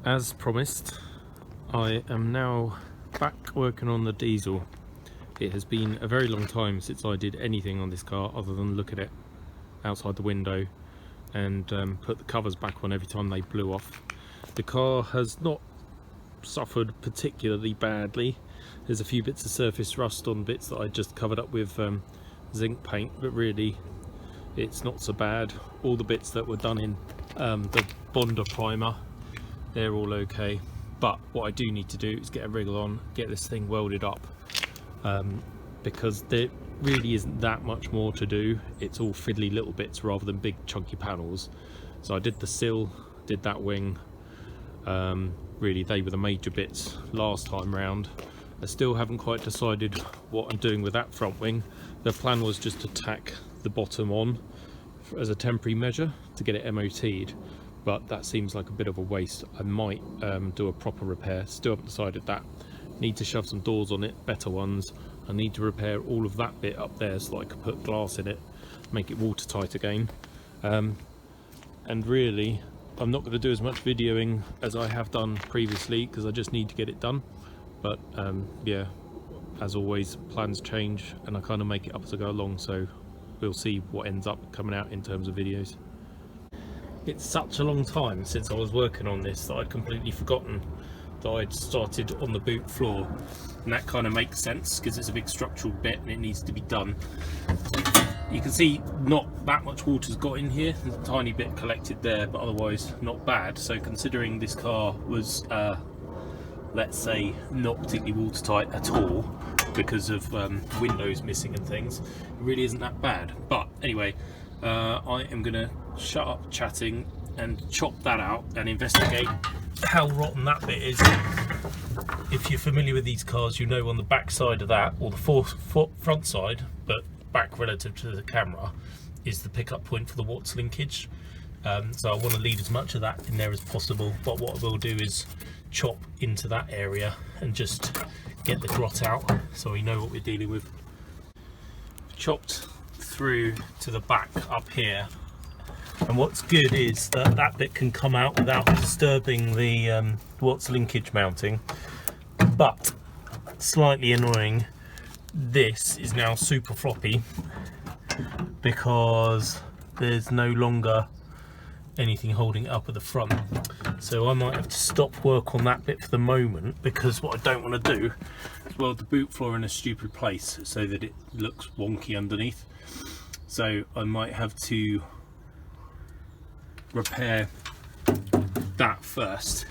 As promised, I am now back working on the diesel. It has been a very long time since I did anything on this car other than look at it outside the window and put the covers back on every time they blew off. The car has not suffered particularly badly. There's a few bits of surface rust on bits that I just covered up with zinc paint, but really it's not so bad. All the bits that were done in the Bonder primer, they're all okay. But what I do need to do is get a wriggle on, get this thing welded up, because there really isn't that much more to do. It's all fiddly little bits rather than big chunky panels. So I did the sill, did that wing. Really they were the major bits last time round. I still haven't quite decided what I'm doing with that front wing. The plan was just to tack the bottom on as a temporary measure to get it MOT'd, but that seems like a bit of a waste. I might do a proper repair, still haven't decided that. Need to shove some doors on it, better ones. I need to repair all of that bit up there so that I can put glass in it, make it watertight again. And really, I'm not going to do as much videoing as I have done previously because I just need to get it done. But yeah, as always, plans change and I kind of make it up as I go along, so we'll see what ends up coming out in terms of videos. It's such a long time since I was working on this that I'd completely forgotten that I'd started on the boot floor, and that kind of makes sense because it's a big structural bit and it needs to be done. You can see not that much water's got in here, there's a tiny bit collected there, but otherwise not bad. So considering this car was let's say not particularly watertight at all because of windows missing and things, it really isn't that bad. But anyway, I am gonna shut up chatting and chop that out and investigate how rotten that bit is. If you're familiar with these cars, you know on the back side of that, or the front side, but back relative to the camera, is the pickup point for the Watts linkage. So I want to leave as much of that in there as possible, but what I will do is chop into that area and just get the grot out so we know what we're dealing with. Chopped through to the back up here, and what's good is that that bit can come out without disturbing the Watts linkage mounting. But slightly annoying, this is now super floppy because there's no longer anything holding it up at the front. So I might have to stop work on that bit for the moment, because what I don't want to do is weld the boot floor in a stupid place so that it looks wonky underneath. So I might have to repair that first,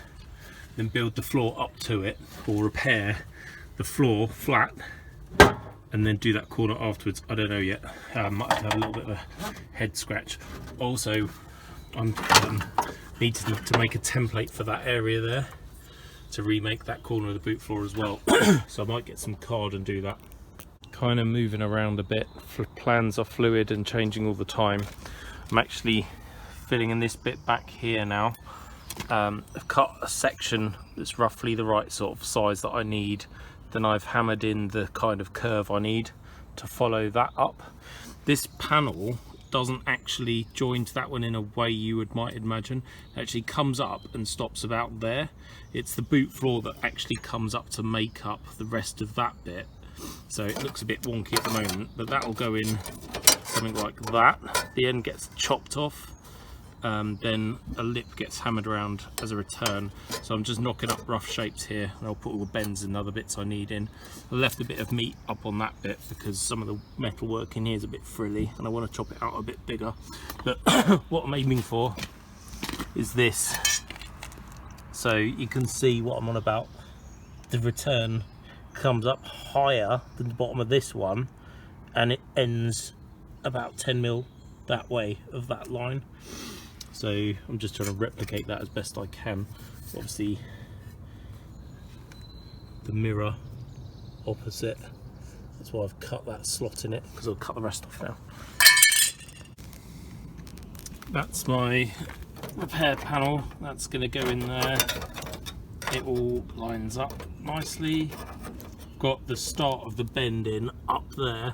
then build the floor up to it, or repair the floor flat and then do that corner afterwards. I don't know yet. I might have to have a little bit of a head scratch. Also, I'm need to make a template for that area there to remake that corner of the boot floor as well. So I might get some card and do that. Kind of moving around a bit. Plans are fluid and changing all the time. I'm actually filling in this bit back here now. I've cut a section that's roughly the right sort of size that I need. Then I've hammered in the kind of curve I need to follow that up. This panel doesn't actually join to that one in a way you might imagine. It actually comes up and stops about there. It's the boot floor that actually comes up to make up the rest of that bit. So it looks a bit wonky at the moment, but that will go in something like that. The end gets chopped off. Then a lip gets hammered around as a return. So I'm just knocking up rough shapes here, and I'll put all the bends and other bits I need in. I left a bit of meat up on that bit because some of the metal work in here is a bit frilly and I want to chop it out a bit bigger. But what I'm aiming for is this, so you can see what I'm on about. The return comes up higher than the bottom of this one, and it ends about 10 mil that way of that line. So I'm just trying to replicate that as best I can. Obviously the mirror opposite, that's why I've cut that slot in it, because I'll cut the rest off now. That's my repair panel, that's going to go in there. It all lines up nicely. Got the start of the bend in up there,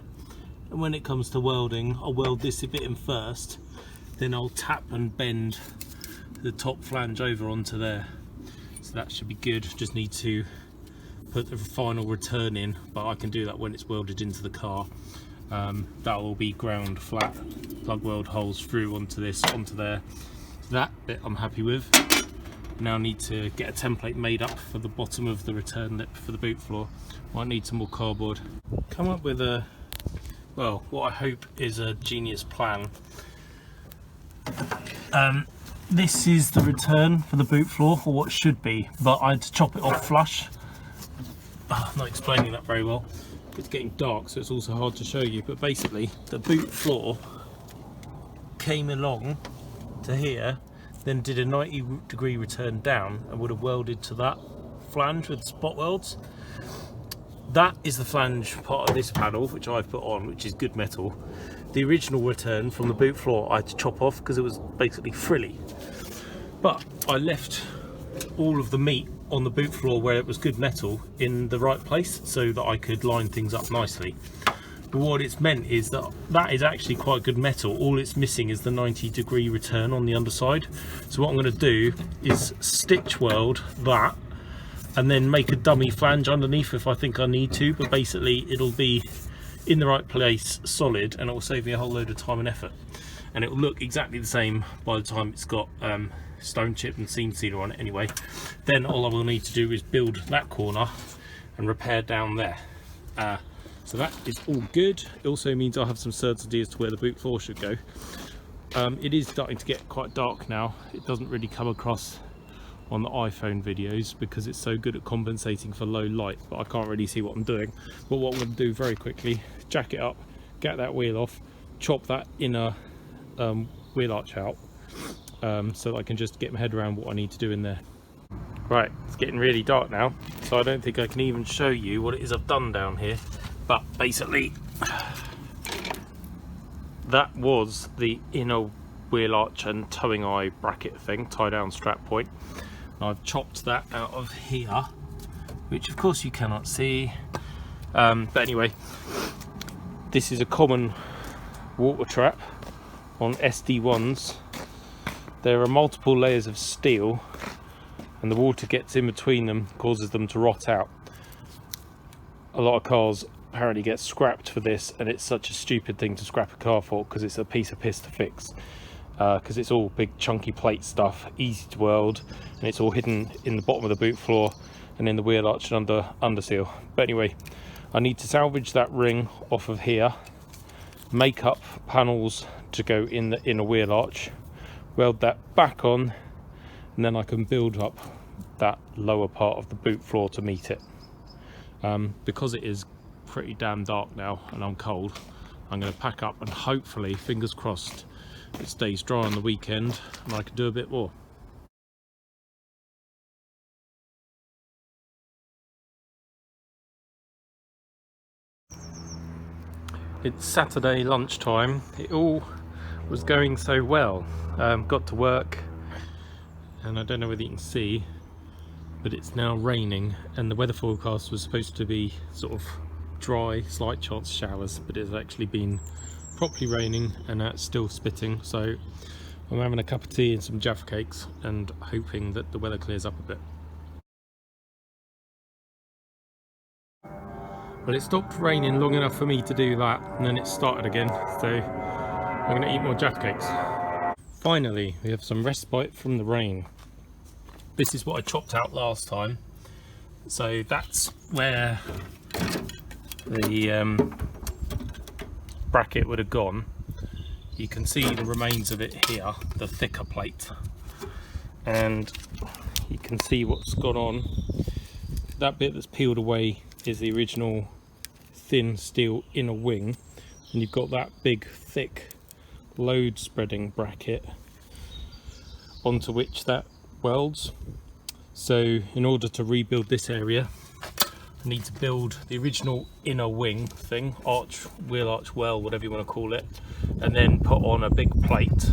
and when it comes to welding, I'll weld this a bit in first, then I'll tap and bend the top flange over onto there. so that should be good. Just need to put the final return in, but I can do that when it's welded into the car. That will be ground flat, plug weld holes through onto this, onto there. So that bit I'm happy with. Now I need to get a template made up for the bottom of the return lip for the boot floor. Might need some more cardboard. Come up with a, well, what I hope is a genius plan. This is the return for the boot floor, or what should be, but I had to chop it off flush. I'm not explaining that very well. It's getting dark, so it's also hard to show you, but basically the boot floor came along to here, then did a 90-degree return down and would have welded to that flange with spot welds. That is the flange part of this panel, which I've put on, which is good metal. The original return from the boot floor I had to chop off because it was basically frilly. But I left all of the meat on the boot floor where it was good metal in the right place so that I could line things up nicely. But what it's meant is that that is actually quite good metal. All it's missing is the 90-degree return on the underside. So what I'm going to do is stitch weld that and then make a dummy flange underneath if I think I need to, but basically it'll be in the right place, solid, and it will save me a whole load of time and effort. And it will look exactly the same by the time it's got stone chip and seam sealer on it anyway. Then all I will need to do is build that corner and repair down there. So that is all good. It also means I have some certainty as to where the boot floor should go. It is starting to get quite dark now. It doesn't really come across on the iPhone videos because it's so good at compensating for low light, but I can't really see what I'm doing. But what I'm going to do very quickly, jack it up, get that wheel off, chop that inner wheel arch out, so that I can just get my head around what I need to do in there. Right, it's getting really dark now, so I don't think I can even show you what it is I've done down here. But basically, that was the inner wheel arch and towing eye bracket thing, tie down strap point. And I've chopped that out of here, which of course you cannot see. But anyway, this is a common water trap on SD1s. There are multiple layers of steel, and the water gets in between them, causes them to rot out. A lot of cars apparently get scrapped for this, and it's such a stupid thing to scrap a car for because it's a piece of piss to fix. Because it's all big chunky plate stuff, easy to weld, and it's all hidden in the bottom of the boot floor and in the wheel arch and under seal. But anyway, I need to salvage that ring off of here, make up panels to go in the inner wheel arch, weld that back on, and then I can build up that lower part of the boot floor to meet it. Because it is pretty damn dark now and I'm cold, I'm going to pack up and hopefully, fingers crossed, it stays dry on the weekend and I can do a bit more. It's Saturday lunchtime. It all was going so well. Got to work, and I don't know whether you can see, but it's now raining, and the weather forecast was supposed to be sort of dry, slight chance of showers, but it's actually been properly raining and now it's still spitting. So I'm having a cup of tea and some Jaffa cakes and hoping that the weather clears up a bit. Well, it stopped raining long enough for me to do that, and then it started again, so I'm going to eat more Jaffa cakes. Finally, we have some respite from the rain. This is what I chopped out last time, so that's where the bracket would have gone. You can see the remains of it here, the thicker plate, and you can see what's gone on. That bit that's peeled away is the original thin steel inner wing, and you've got that big thick load spreading bracket onto which that welds. So in order to rebuild this area, I need to build the original inner wing thing, arch, wheel arch, well, whatever you want to call it, and then put on a big plate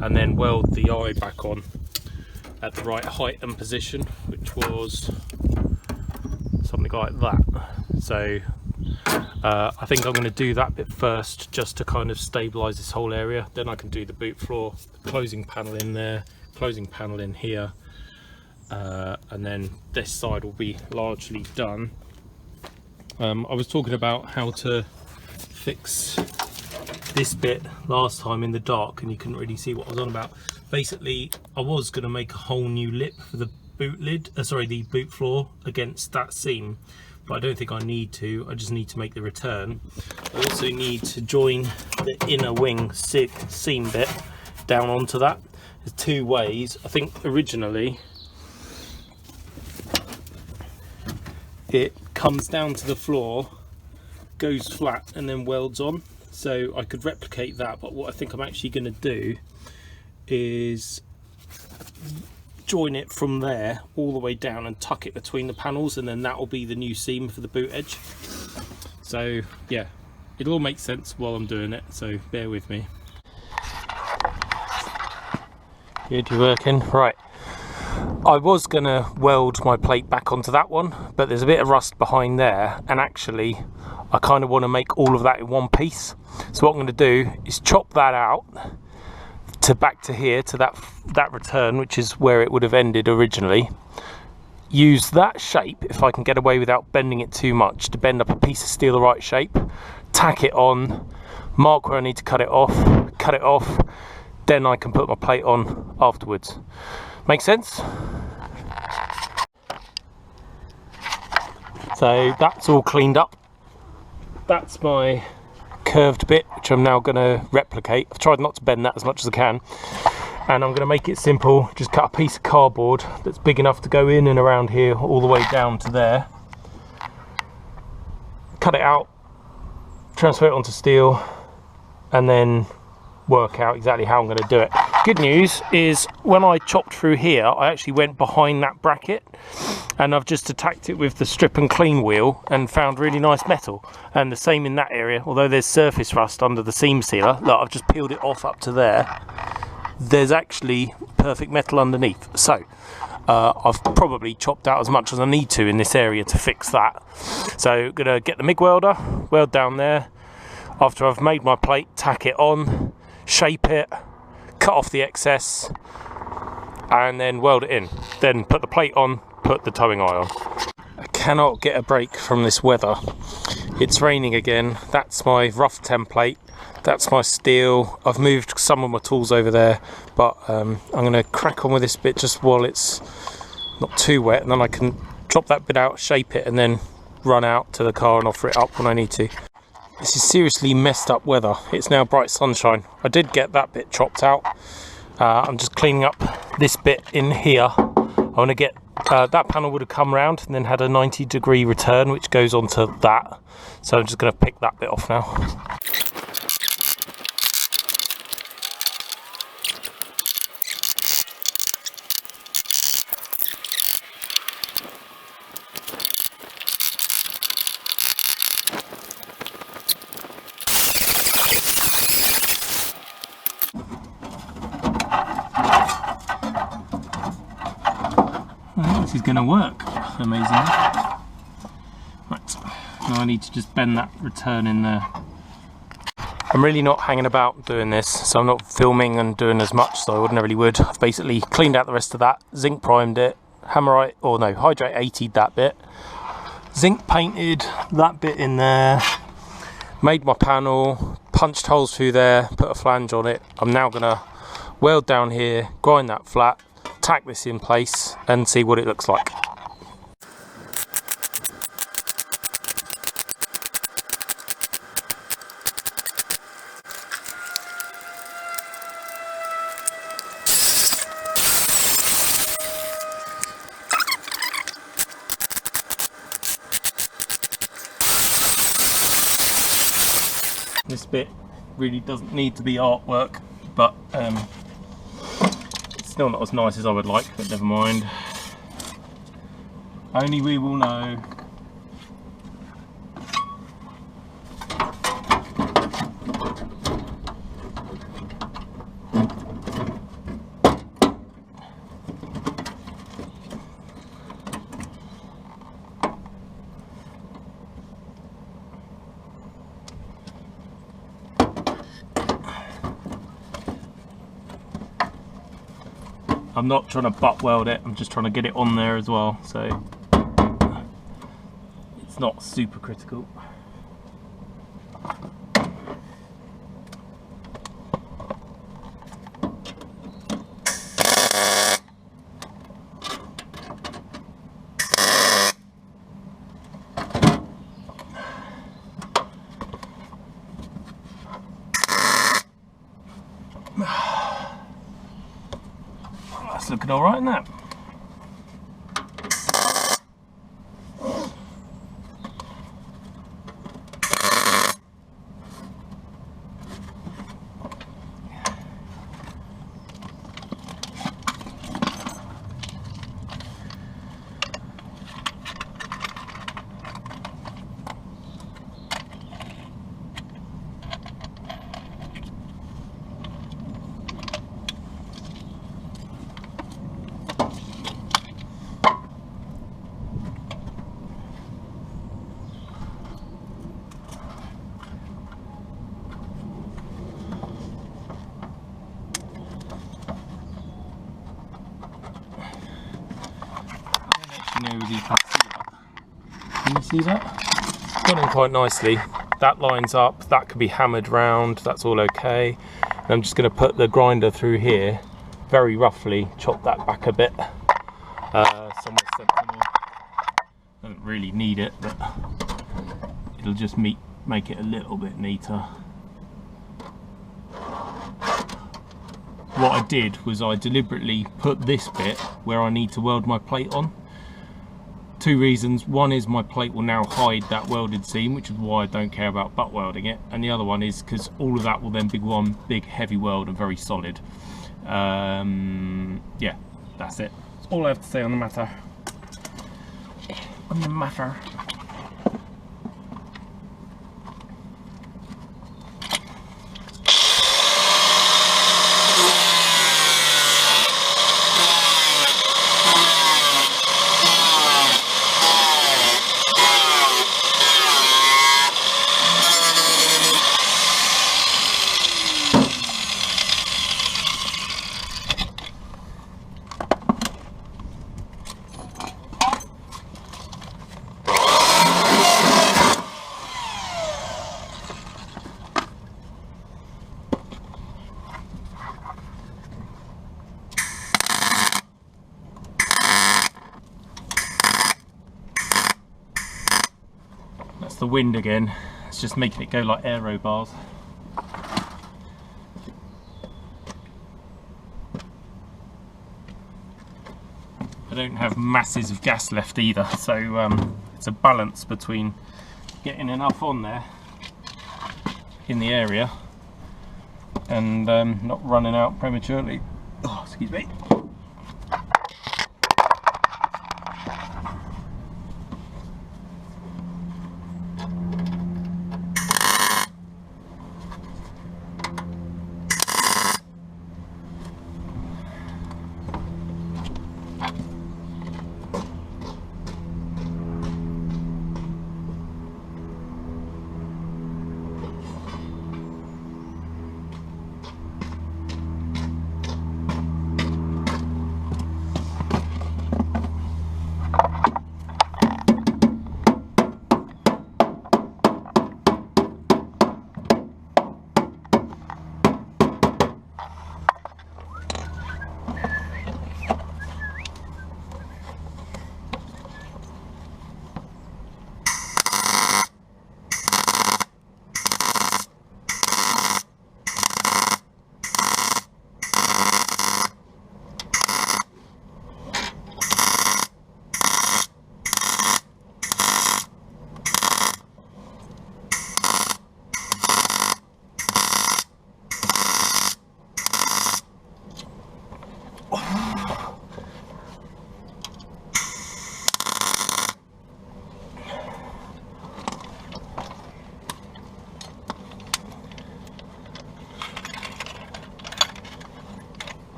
and then weld the eye back on at the right height and position, which was something like that. So I think I'm going to do that bit first just to kind of stabilize this whole area. Then I can do the boot floor, the closing panel in there, closing panel in here, and then this side will be largely done. I was talking about how to fix this bit last time in the dark and you couldn't really see what I was on about. Basically, I was going to make a whole new lip for the boot lid, the boot floor against that seam, but I don't think I need to. I just need to make the return. I also need to join the inner wing seam bit down onto that. There's two ways. I think originally it comes down to the floor, goes flat and then welds on, so I could replicate that, but what I think I'm actually going to do is join it from there all the way down and tuck it between the panels, and then that will be the new seam for the boot edge. So yeah, it'll all make sense while I'm doing it, so bear with me. Good, you're working right. I was gonna weld my plate back onto that one, but there's a bit of rust behind there, and actually I kind of want to make all of that in one piece. So what I'm going to do is chop that out to back to here, to that return, which is where it would have ended originally. Use that shape, if I can get away without bending it too much, to bend up a piece of steel the right shape, tack it on, mark where I need to cut it off, then I can put my plate on afterwards. Make sense? So that's all cleaned up. That's my curved bit, which I'm now going to replicate. I've tried not to bend that as much as I can, and I'm going to make it simple. Just cut a piece of cardboard that's big enough to go in and around here all the way down to there, cut it out, transfer it onto steel, and then work out exactly how I'm going to do it. Good news is when I chopped through here, I actually went behind that bracket and I've just attacked it with the strip and clean wheel and found really nice metal. And the same in that area, although there's surface rust under the seam sealer. Look, I've just peeled it off up to there. There's actually perfect metal underneath. So I've probably chopped out as much as I need to in this area to fix that. So gonna get the MIG welder, weld down there. After I've made my plate, tack it on, shape it, cut off the excess, and then weld it in. Then put the plate on, put the towing eye on. I cannot get a break from this weather. It's raining again. That's my rough template. That's my steel. I've moved some of my tools over there, but I'm going to crack on with this bit just while it's not too wet, and then I can chop that bit out, shape it, and then run out to the car and offer it up when I need to. This is seriously messed up weather. It's now bright sunshine. I did get that bit chopped out. I'm just cleaning up this bit in here. I want to get that panel would have come round and then had a 90-degree return which goes onto that. So I'm just going to pick that bit off now. This is going to work amazingly. Right, now I need to just bend that return in there. I'm really not hanging about doing this, so I'm not filming and doing as much as I ordinarily would. I've basically cleaned out the rest of that, zinc primed it, hydrate 80'd that bit, zinc painted that bit in there, made my panel, punched holes through there, put a flange on it. I'm now going to weld down here, grind that flat, tack this in place and see what it looks like. This bit really doesn't need to be artwork, but it's still not as nice as I would like, but never mind. Only we will know. I'm not trying to butt weld it, I'm just trying to get it on there as well, so it's not super critical. That's looking all right, isn't that? Can you see that? Got in quite nicely. That lines up, that can be hammered round, that's all okay. And I'm just going to put the grinder through here, very roughly, chop that back a bit. Somewhere sensible. Don't really need it, but it'll just make it a little bit neater. What I did was I deliberately put this bit where I need to weld my plate on. Two reasons. One is my plate will now hide that welded seam, which is why I don't care about butt welding it. And the other one is because all of that will then be one big heavy weld and very solid. Yeah, that's it. That's all I have to say on the matter. On the matter. The wind again, it's just making it go like aero bars. I don't have masses of gas left either, so it's a balance between getting enough on there in the area and not running out prematurely. Oh, excuse me.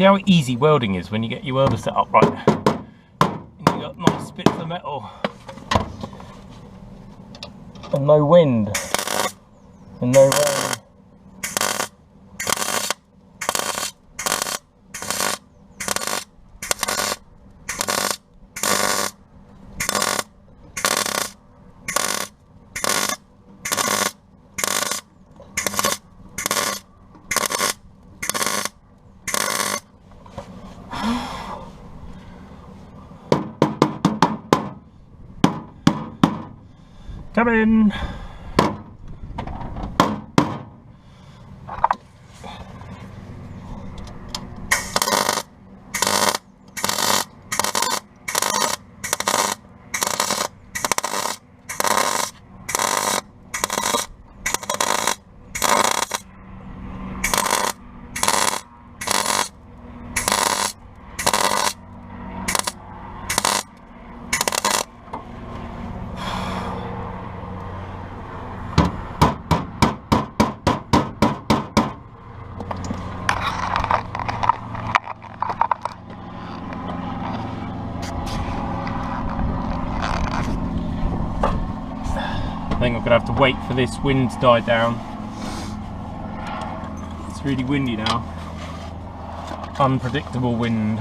See how easy welding is when you get your welder set up right. And you got nice bits of metal. And no wind. And no rain. Come in. I think I'm going to have to wait for this wind to die down. It's really windy now. Unpredictable wind.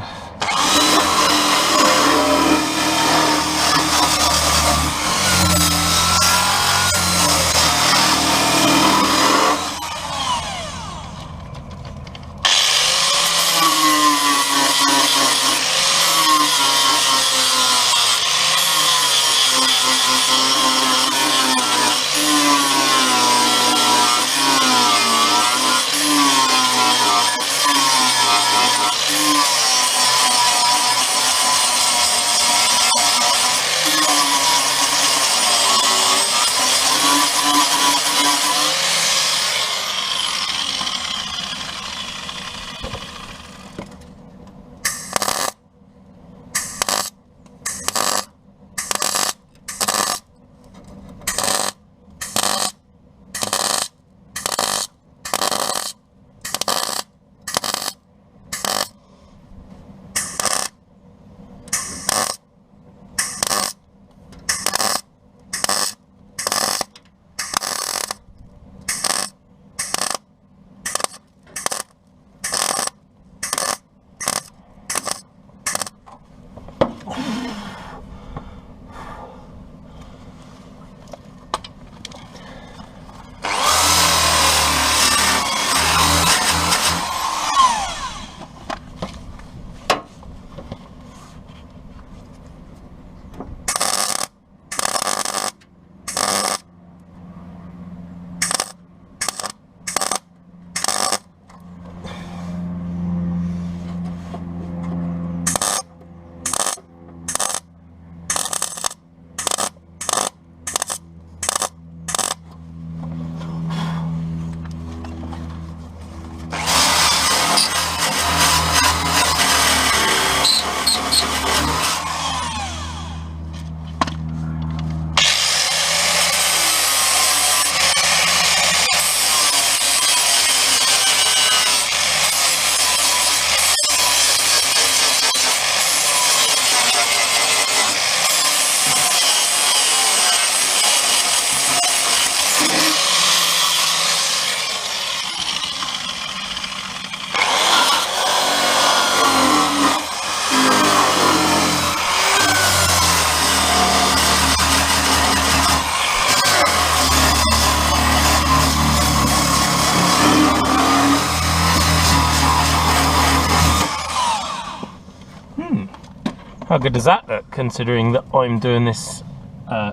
How good does that look, considering that I'm doing this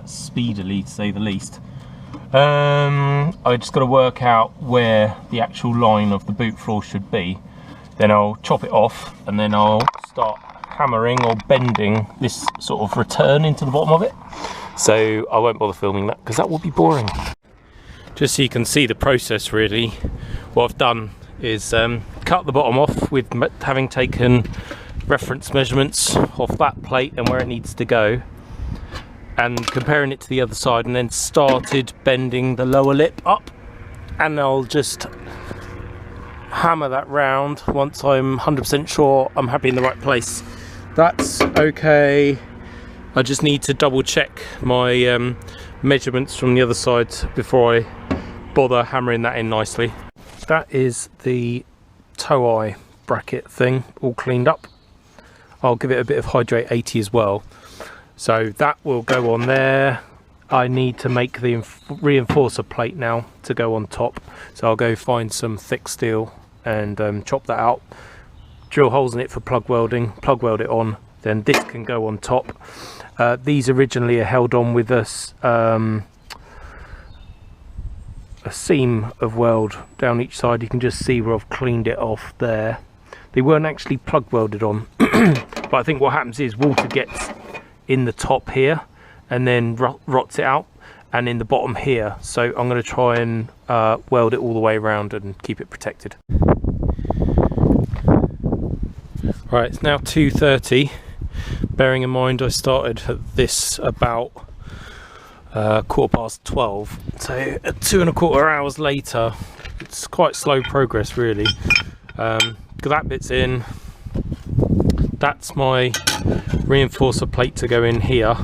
speedily, to say the least. I just got to work out where the actual line of the boot floor should be. Then I'll chop it off, and then I'll start hammering or bending this sort of return into the bottom of it. So I won't bother filming that, because that will be boring. Just so you can see the process, really, what I've done is cut the bottom off with having taken reference measurements off that plate and where it needs to go, and comparing it to the other side, and then started bending the lower lip up. And I'll just hammer that round once I'm 100% sure I'm happy in the right place. That's okay. I just need to double check my measurements from the other side before I bother hammering that in nicely. That is the toe eye bracket thing all cleaned up. I'll give it a bit of hydrate 80 as well. So that will go on there. I need to make the reinforcer plate now to go on top. So I'll go find some thick steel and chop that out, drill holes in it for plug welding, plug weld it on, then this can go on top. These originally are held on with a seam of weld down each side. You can just see where I've cleaned it off there. They weren't actually plug welded on, but I think what happens is water gets in the top here and then rots it out, and in the bottom here. So I'm going to try and weld it all the way around and keep it protected. Right, it's now 2:30. Bearing in mind I started this about 12:15, so 2¼ hours later. It's quite slow progress really. Got that bit's in. That's my reinforcer plate to go in here,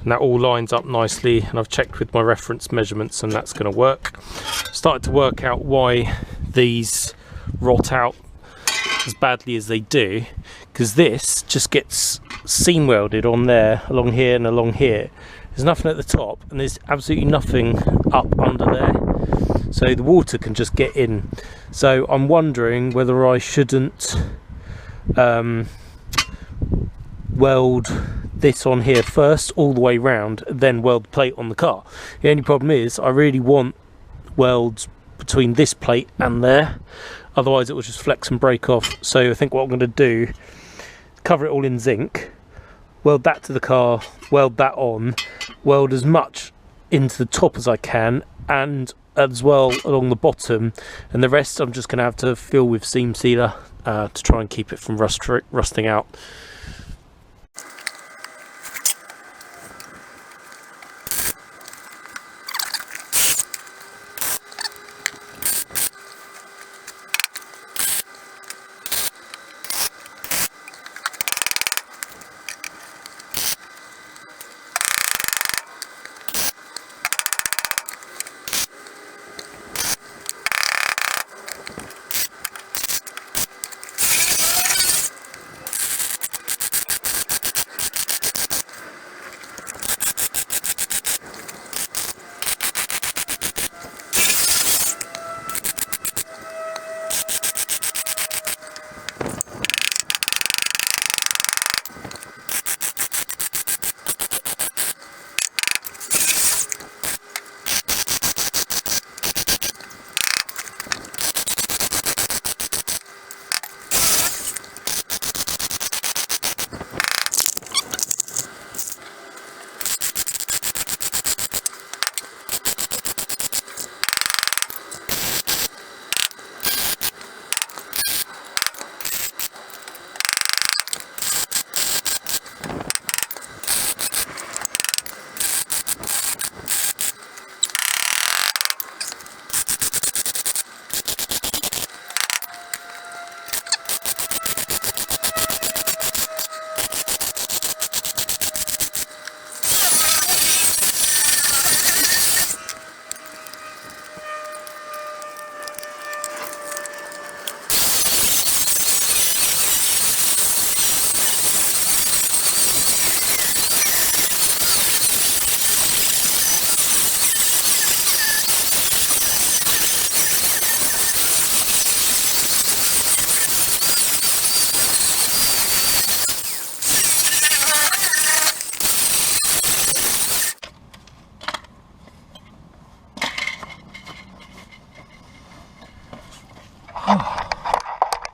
and that all lines up nicely, and I've checked with my reference measurements and that's going to work. Started to work out why these rot out as badly as they do, because this just gets seam welded on there, along here and along here. There's nothing at the top and there's absolutely nothing up under there, so the water can just get in. So I'm wondering whether I shouldn't weld this on here first all the way round, then weld the plate on the car. The only problem is I really want welds between this plate and there, otherwise it will just flex and break off. So I think what I'm going to do, cover it all in zinc, weld that to the car, weld that on, weld as much into the top as I can and as well along the bottom, and the rest I'm just going to have to fill with seam sealer to try and keep it from rusting out.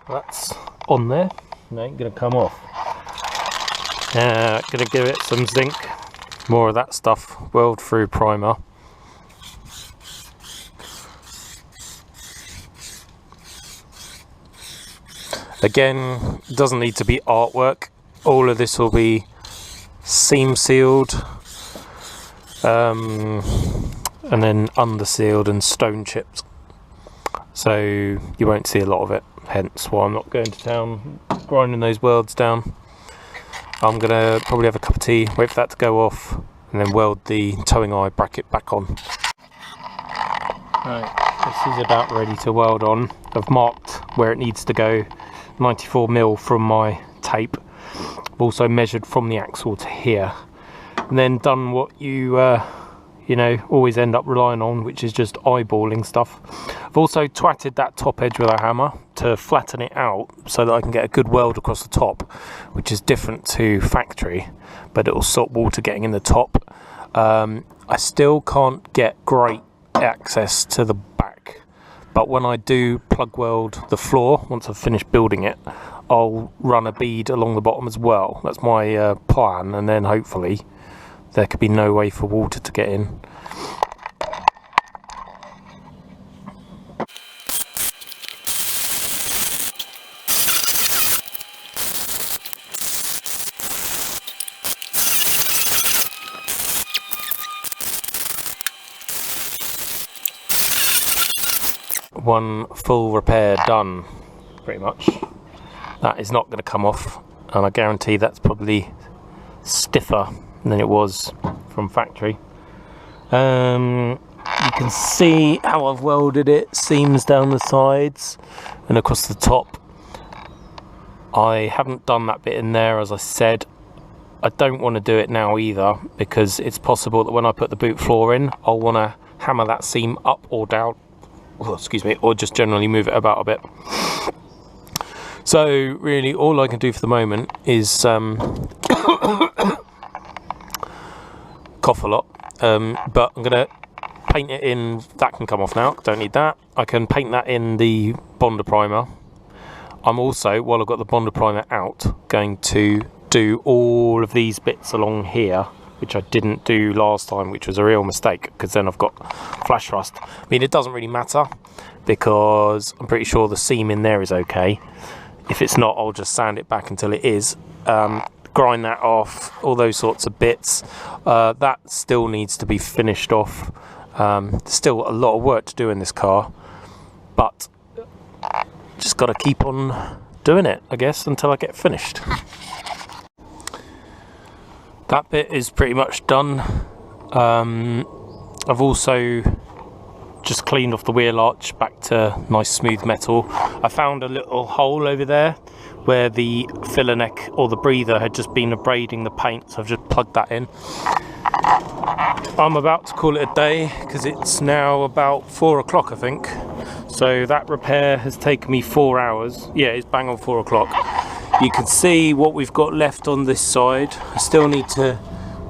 That's on there, it ain't gonna come off. Gonna give it some zinc, more of that stuff, weld through primer. Again, it doesn't need to be artwork, all of this will be seam sealed and then under sealed and stone chipped. so you won't see a lot of it, hence why I'm not going to town grinding those welds down. I'm gonna probably have a cup of tea, wait for that to go off, and then weld the towing eye bracket back on. Right, this is about ready to weld on. I've marked where it needs to go, 94mm from my tape. I've also measured from the axle to here, and then done what you know, always end up relying on, which is just eyeballing stuff. I've also twatted that top edge with a hammer to flatten it out so that I can get a good weld across the top, which is different to factory, but it will stop water getting in the top. I still can't get great access to the back, but when I do plug weld the floor, once I've finished building it, I'll run a bead along the bottom as well. That's my plan, and then hopefully there could be no way for water to get in. One full repair done, pretty much. That is not going to come off, and I guarantee that's probably stiffer than it was from factory. You can see how I've welded it, seams down the sides and across the top. I haven't done that bit in there, as I said. I don't want to do it now either, because it's possible that when I put the boot floor in, I'll want to hammer that seam up or down, excuse me, or just generally move it about a bit. So really all I can do for the moment is cough a lot, but I'm gonna paint it in. That can come off now, don't need that. I can paint that in the Bonder primer. I'm also, while I've got the Bonder primer out, going to do all of these bits along here, which I didn't do last time, which was a real mistake, because then I've got flash rust. I mean, it doesn't really matter, because I'm pretty sure the seam in there is okay. If it's not, I'll just sand it back until it is. Grind that off, all those sorts of bits. That still needs to be finished off. Still a lot of work to do in this car, but just got to keep on doing it, I guess, until I get finished. That bit is pretty much done. I've also just cleaned off the wheel arch back to nice smooth metal. I found a little hole over there where the filler neck or the breather had just been abrading the paint, so I've just plugged that in. I'm about to call it a day, because it's now about 4 o'clock, I think. So that repair has taken me 4 hours. Yeah, it's bang on 4 o'clock. You can see what we've got left on this side. I still need to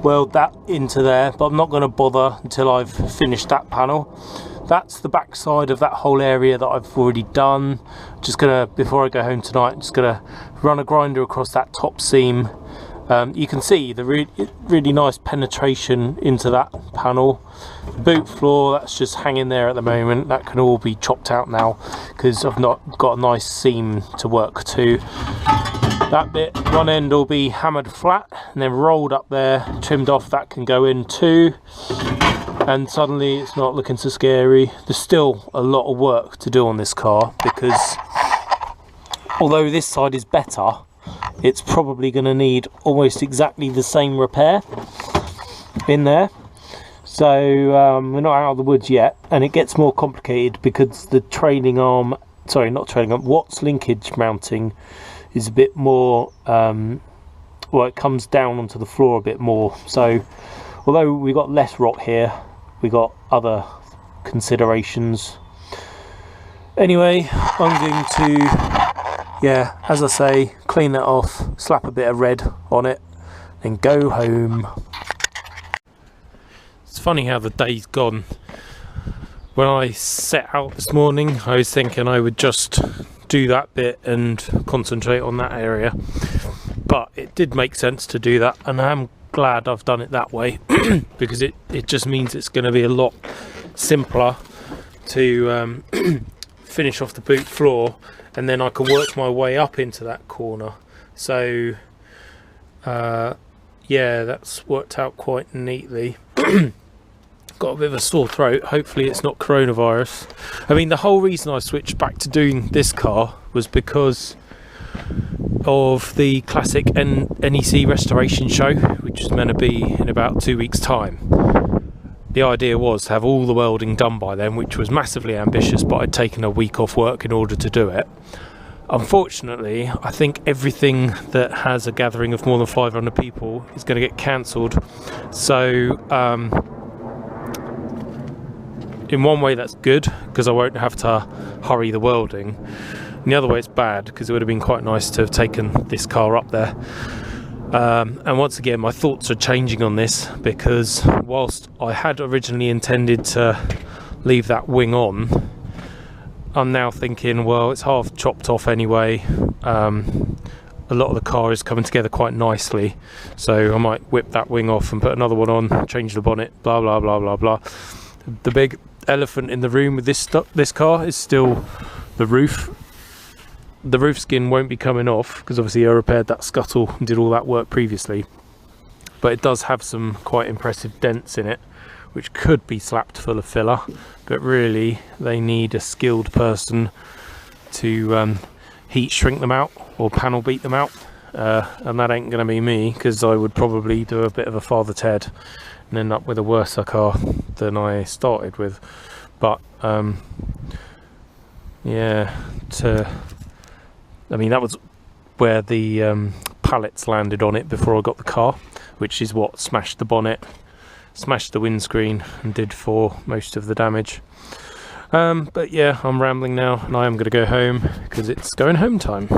weld that into there, but I'm not going to bother until I've finished that panel. That's the back side of that whole area that I've already done. Just gonna, before I go home tonight, just gonna run a grinder across that top seam. You can see the really nice penetration into that panel. The boot floor, that's just hanging there at the moment. That can all be chopped out now, because I've not got a nice seam to work to. That bit, one end will be hammered flat and then rolled up there, trimmed off. That can go in too, and suddenly it's not looking so scary. There's still a lot of work to do on this car, because although this side is better, it's probably going to need almost exactly the same repair in there. So we're not out of the woods yet, and it gets more complicated because the trailing arm, sorry, not trailing arm, Watts linkage mounting is a bit more, well, it comes down onto the floor a bit more. So although we got less rot here, we got other considerations. Anyway, I'm going to, yeah, as I say, clean that off, slap a bit of red on it, and go home. It's funny how the day's gone. When I set out this morning, I was thinking I would just do that bit and concentrate on that area, but it did make sense to do that, and I'm glad I've done it that way because it just means it's going to be a lot simpler to finish off the boot floor, and then I can work my way up into that corner. So yeah, that's worked out quite neatly. got a bit of a sore throat. Hopefully it's not coronavirus. I mean, the whole reason I switched back to doing this car was because of the classic NEC restoration show, which is meant to be in about 2 weeks' time. The idea was to have all the welding done by then, which was massively ambitious, but I'd taken a week off work in order to do it. Unfortunately, I think everything that has a gathering of more than 500 people is going to get cancelled. So in one way that's good, because I won't have to hurry the welding. And the other way it's bad, because it would have been quite nice to have taken this car up there. And once again, my thoughts are changing on this, because whilst I had originally intended to leave that wing on, I'm now thinking, well, it's half chopped off anyway. A lot of the car is coming together quite nicely, so I might whip that wing off and put another one on, change the bonnet, blah blah blah blah blah. The big elephant in the room with this car is still the roof. The roof skin won't be coming off, because obviously I repaired that scuttle and did all that work previously, but it does have some quite impressive dents in it, which could be slapped full of filler, but really they need a skilled person to heat shrink them out or panel beat them out, and that ain't going to be me, because I would probably do a bit of a Father Ted and end up with a worse car than I started with. But yeah, I mean, that was where the pallets landed on it before I got the car, which is what smashed the bonnet, smashed the windscreen, and did for most of the damage. But yeah, I'm rambling now, and I am going to go home because it's going home time.